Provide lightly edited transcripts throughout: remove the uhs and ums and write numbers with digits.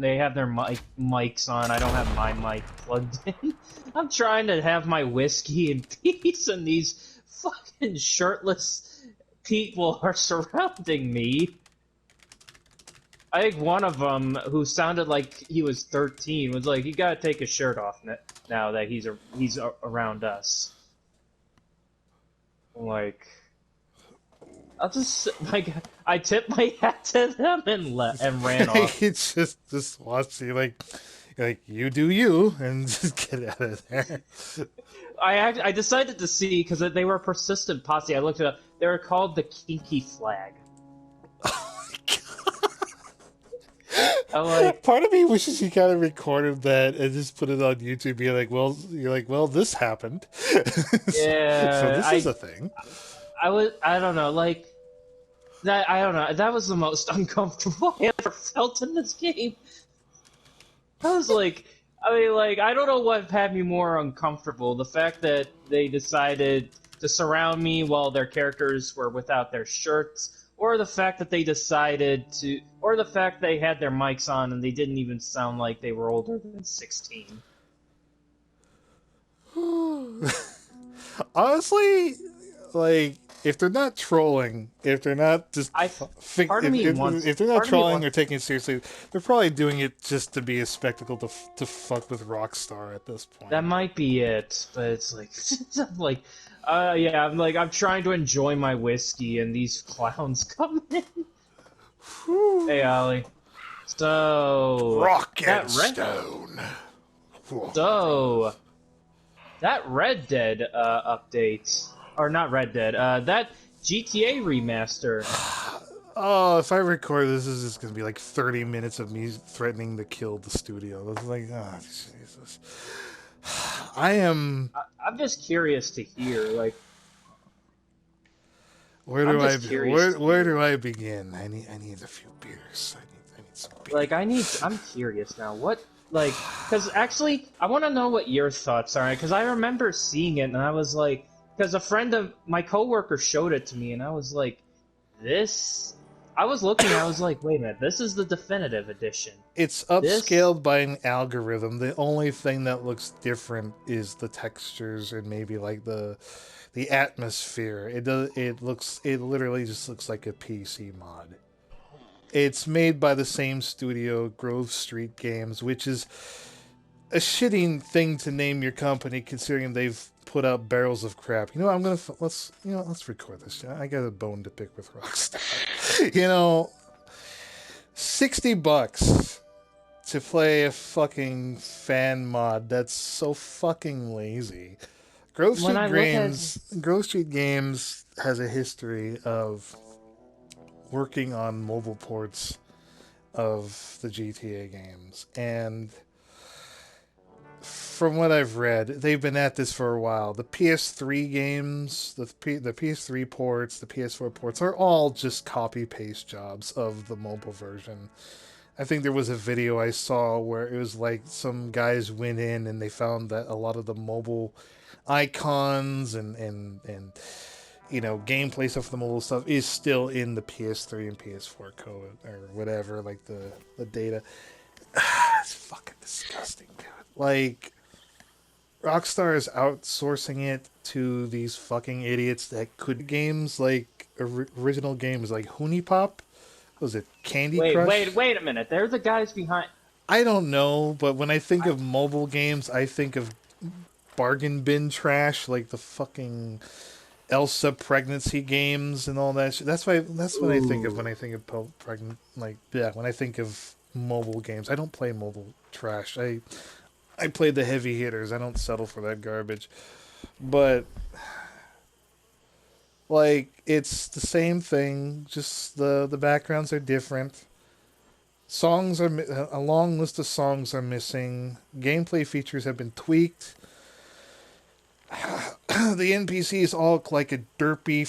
They have their mics on. I don't have my mic plugged in. I'm trying to have my whiskey in peace, and these fucking shirtless people are surrounding me. I think one of them, who sounded like he was 13, was like, "You gotta take his shirt off now that he's around us." Like, I'll just I tipped my hat to them and ran off. It's just watch you like you do you and just get out of there. I decided to see because they were a persistent posse. I looked it up. They were called the Kinky Flag. I'm like, Part of me wishes you kind of recorded that and just put it on YouTube. Be like, well, you're like, well, this happened. So yeah, this is a thing. I don't know, like that. I don't know. That was the most uncomfortable I ever felt in this game. I was like, I don't know what had me more uncomfortable. The fact that they decided to surround me while their characters were without their shirts, or the fact that they decided to, or the fact they had their mics on and they didn't even sound like they were older than 16. Honestly, like, if they're not trolling, if they're not just Part of me wants, if they're not trolling or wants, taking it seriously, they're probably doing it just to be a spectacle to fuck with Rockstar at this point. that might be it, but it's like, I'm like, yeah, I'm trying to enjoy my whiskey and these clowns come in. Hey, Ollie. So... Rock and stone. So... That Red Dead, update... Or not Red Dead, that GTA remaster... Oh, if I record this is just gonna be like 30 minutes of me threatening to kill the studio. It's like, oh, Jesus. I'm just curious to hear, like... Where do I begin? I need a few beers. I need some beers. Like, I'm curious now. What, like, because actually, I want to know what your thoughts are, because I remember seeing it, and I was like, because a friend of my coworker showed it to me, and I was like, this... I was looking, I was like, wait a minute, this is the definitive edition. It's upscaled by an algorithm. The only thing that looks different is the textures and maybe like the atmosphere. It literally just looks like a PC mod. It's made by the same studio, Grove Street Games, which is a shitty thing to name your company considering they've put out barrels of crap. You know, let's record this. I got a bone to pick with Rockstar. $60 to play a fucking fan mod. That's so fucking lazy. Grove Street Games has a history of working on mobile ports of the GTA games, and from what I've read, they've been at this for a while. The PS3 games, the PS3 ports, the PS4 ports are all just copy-paste jobs of the mobile version. I think there was a video I saw where it was like some guys went in and they found that a lot of the mobile icons and gameplay stuff for the mobile stuff is still in the PS3 and PS4 code or whatever, like the data. It's fucking disgusting, dude. Like, Rockstar is outsourcing it to these fucking idiots that could games like original games like Hoonie Pop. Was it Candy Crush? Wait a minute. They're the guys behind. I don't know, but when I think of mobile games, I think of bargain bin trash, like the fucking Elsa pregnancy games and all that shit. That's what I think of when I think of pregnant. Like, yeah, when I think of mobile games, I don't play mobile trash. I play the heavy hitters. I don't settle for that garbage. But like, it's the same thing. Just the backgrounds are different. Songs are a long list of songs are missing. Gameplay features have been tweaked. The NPCs all look like a derpy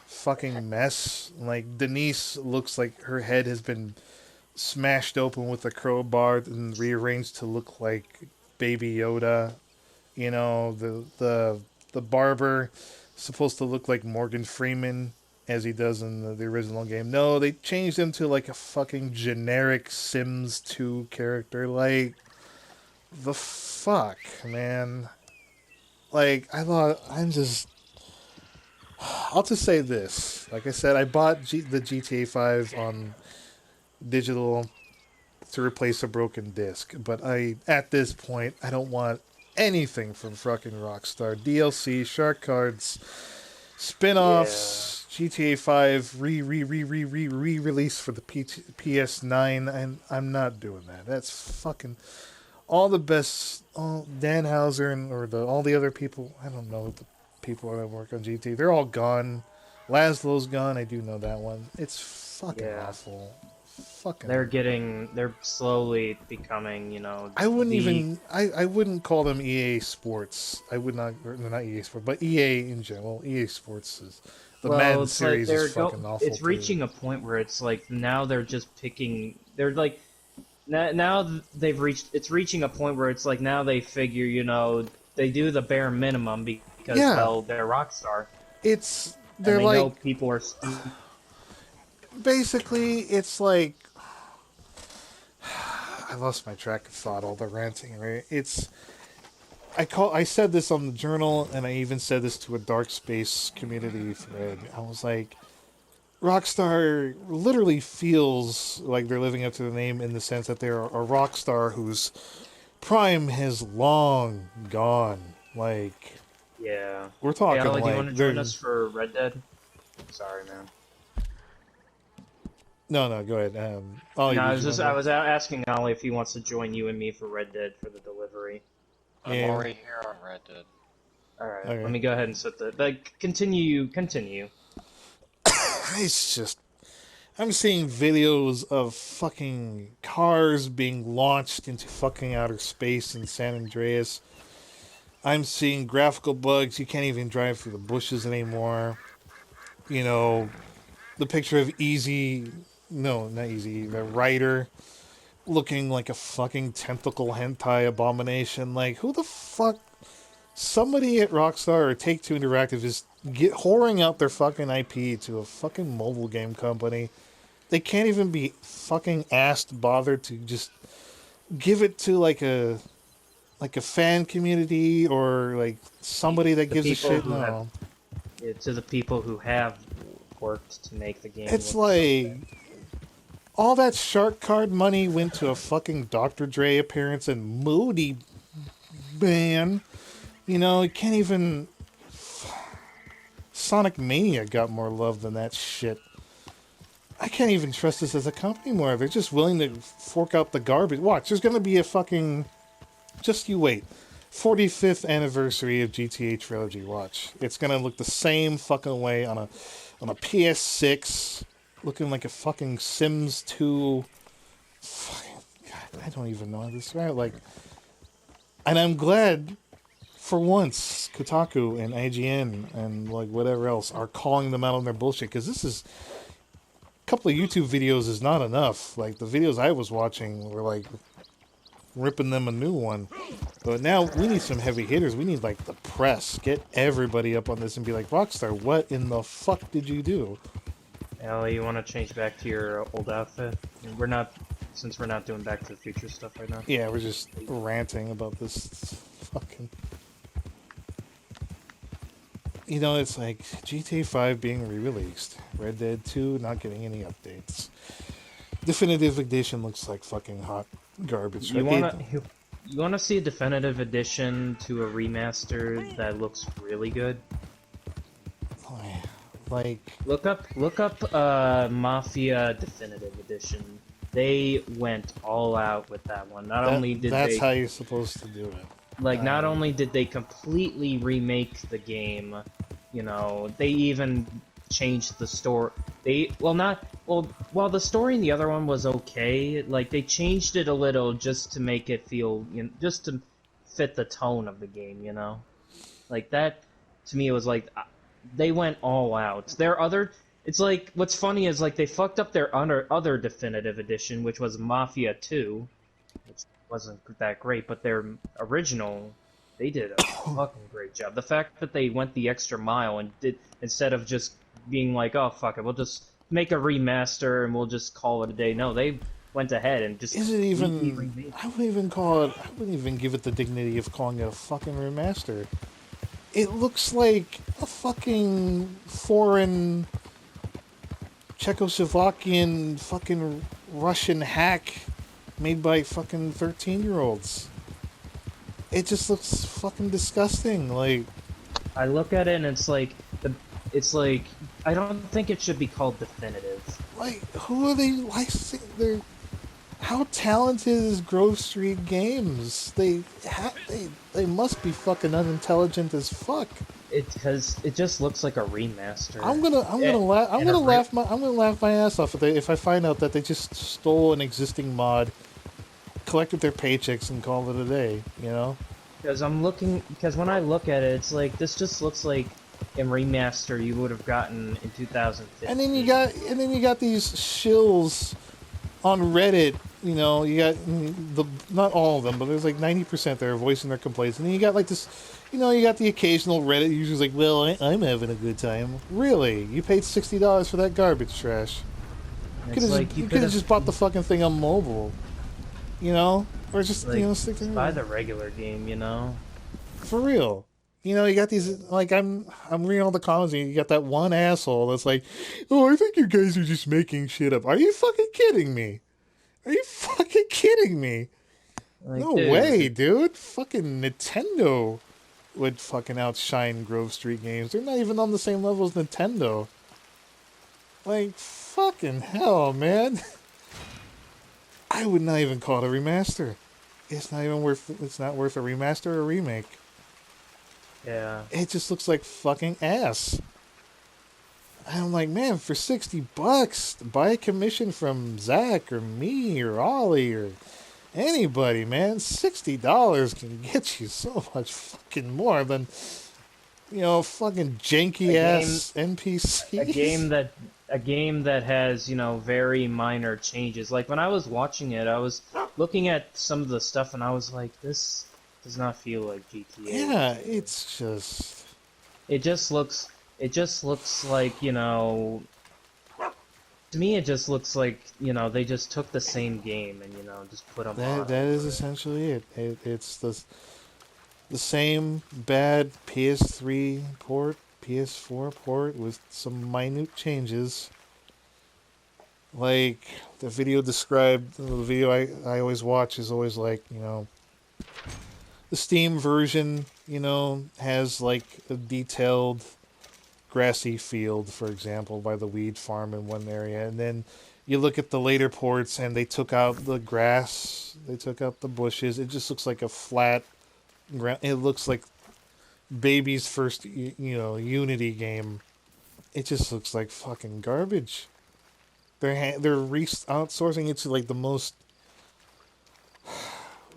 fucking mess. Like, Denise looks like her head has been smashed open with a crowbar and rearranged to look like Baby Yoda. The barber supposed to look like Morgan Freeman, as he does in the original game. No, they changed him to like a fucking generic Sims 2 character. Like, the fuck, man. Like, I'll just say this. Like I said, I bought the GTA 5 on digital to replace a broken disc, but at this point, I don't want anything from fucking Rockstar. DLC, shark cards, Yeah. spin-offs, GTA 5 re-release for the PS9, and I'm not doing that. That's fucking all the best. Dan Houser and all the other people. I don't know the people that work on GTA. They're all gone. Laszlo's gone. I do know that one. It's fucking Yeah. awful. Fucking. They're slowly becoming, I wouldn't the even. I wouldn't call them EA Sports. I would not. Or, not EA Sports, but EA in general. EA Sports is the well, Madden it's like series is fucking awful it's too. reaching a point where it's like now they're just picking. They're like now it's reaching a point where it's like now they figure, they do the bare minimum because Yeah, well they're Rockstar and they're they like know people are. basically it's like I lost my track of thought. All the ranting, right? I said this on the journal, and I even said this to a Dark Space community thread. I was like, Rockstar literally feels like they're living up to the name in the sense that they're a rock star whose prime has long gone. Like, Yeah. we're Hey, talking Ollie, do you like want to join us for Red Dead? Sorry, man. no, go ahead. Ollie, No, did you want to I go? was asking Ollie if he wants to join you and me for Red Dead for the delivery. I'm Yeah. already here on Red Dead. All right, Okay. let me go ahead and set continue. It's just I'm seeing videos of fucking cars being launched into fucking outer space in San Andreas. I'm seeing graphical bugs. You can't even drive through the bushes anymore. You know, the picture of no, not Easy, the writer looking like a fucking tentacle hentai abomination. Like, who the fuck? Somebody at Rockstar or Take-Two Interactive is whoring out their fucking IP to a fucking mobile game company. They can't even be fucking bothered to just give it to like a fan community or like somebody that The gives a people shit. who have No, to the people who have worked to make the game. it's look so like good. all that shark card money went to a fucking Dr. Dre appearance and Moody Man. You can't even. Sonic Mania got more love than that shit. I can't even trust this as a company more. They're just willing to fork out the garbage. Watch, there's gonna be a fucking. Just you wait. 45th anniversary of GTA Trilogy. Watch. It's gonna look the same fucking way on a PS6, looking like a fucking Sims 2. Fucking, God, I don't even know how to describe it. Like, and I'm glad for once Kotaku and IGN and like whatever else are calling them out on their bullshit, because this is a couple of YouTube videos is not enough. Like, the videos I was watching were like ripping them a new one. But now we need some heavy hitters. We need like the press. Get everybody up on this and be like, Rockstar, what in the fuck did you do? Ellie, you want to change back to your old outfit? Since we're not doing Back to the Future stuff right now. Yeah, we're just ranting about this fucking. It's like GTA 5 being re-released. Red Dead 2 not getting any updates. Definitive Edition looks like fucking hot garbage. You wanna see a definitive edition to a remaster that looks really good? Like, Look up Mafia Definitive Edition. They went all out with that one. that's how you're supposed to do it. Not only did they completely remake the game, they even changed the story. While the story in the other one was okay, like they changed it a little just to make it feel, just to fit the tone of the game, Like that, to me, it was like they went all out. It's like, what's funny is like they fucked up their other definitive edition, which was Mafia 2, which wasn't that great, but their original, they did a fucking great job. The fact that they went the extra mile and instead of just being like, oh fuck it, we'll just make a remaster and we'll just call it a day. No, they went ahead and just Is it completely even? remade. I wouldn't even call it. I wouldn't even give it the dignity of calling it a fucking remaster. It looks like a fucking foreign Czechoslovakian fucking Russian hack made by fucking 13-year-olds. It just looks fucking disgusting. Like, I look at it and it's like I don't think it should be called definitive. who are they licensing? How talented is Grove Street Games? They must be fucking unintelligent as fuck. It's because it just looks like a remaster. I'm gonna laugh my ass off if I find out that they just stole an existing mod, collected their paychecks, and called it a day. You know? Because when I look at it, it's like this just looks like a remaster you would have gotten in 2015. And then you got these shills on Reddit. You know, you got not all of them, but there's like 90% that are voicing their complaints, and then you got like this. You know, you got the occasional Reddit user's like, well, I'm having a good time. Really? You paid $60 for that garbage trash. You could have just bought the fucking thing on mobile. You know? Or just, like, you know, stick just buy the regular game, you know? For real. You know, you got these, like, I'm reading all the comments, and you got that one asshole that's like, oh, I think you guys are just making shit up. Are you fucking kidding me? Are you fucking kidding me? Like, No way, dude. Fucking Nintendo would fucking outshine Grove Street Games. They're not even on the same level as Nintendo. Like, fucking hell, man. I would not even call it a remaster. It's not worth a remaster or a remake. Yeah. It just looks like fucking ass. I'm like, man, for $60, buy a commission from Zach or me or Ollie or anybody, man. $60 can get you so much fucking more than, you know, fucking janky ass NPCs. A game that has, you know, very minor changes. Like when I was watching it, I was looking at some of the stuff and I was like, this does not feel like GTA. Yeah, it's just it just looks like, you know, to me it just looks like, you know, they just took the same game and, you know, just put them on. that is essentially it. It's the same bad PS3 port, PS4 port with some minute changes. Like the video described, the video I always watch is always like, you know, the Steam version, you know, has like a detailed grassy field, for example, by the weed farm in one area, and then you look at the later ports and they took out the grass, they took out the bushes. It just looks like a flat ground. It looks like baby's first, you know, Unity game. It just looks like fucking garbage. They're outsourcing it to like the most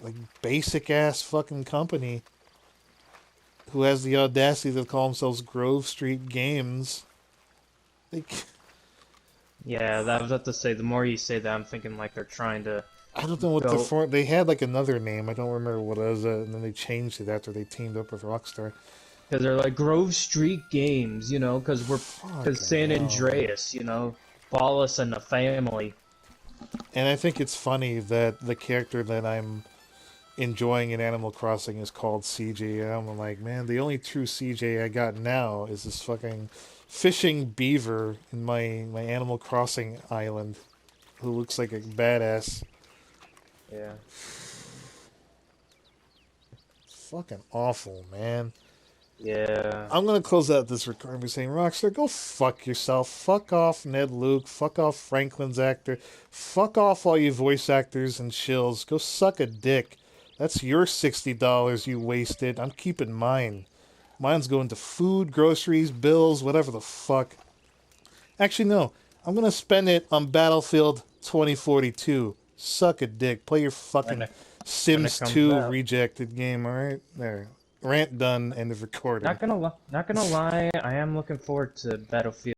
like basic ass fucking company who has the audacity to call themselves Grove Street Games. Like, Yeah, I was about to say, the more you say that, I'm thinking like they're trying to. I don't know what they had like another name. I don't remember what it was, and then they changed it after they teamed up with Rockstar. Because they're like Grove Street Games, you know, because San Andreas, you know, Wallace and the family. And I think it's funny that the character that I'm enjoying in Animal Crossing is called CJ. And I'm like, man, the only true CJ I got now is this fucking fishing beaver in my Animal Crossing island, who looks like a badass. Yeah. Fucking awful, man. Yeah. I'm gonna close out this recording by saying, Rockstar, go fuck yourself. Fuck off Ned Luke. Fuck off Franklin's actor. Fuck off all you voice actors and shills. Go suck a dick. That's your $60 you wasted. I'm keeping mine. Mine's going to food, groceries, bills, whatever the fuck. Actually, no. I'm gonna spend it on Battlefield 2042. Suck a dick. Play your fucking Sims 2 rejected game, alright? There. Rant done, end of recording. Not gonna lie, I am looking forward to Battlefield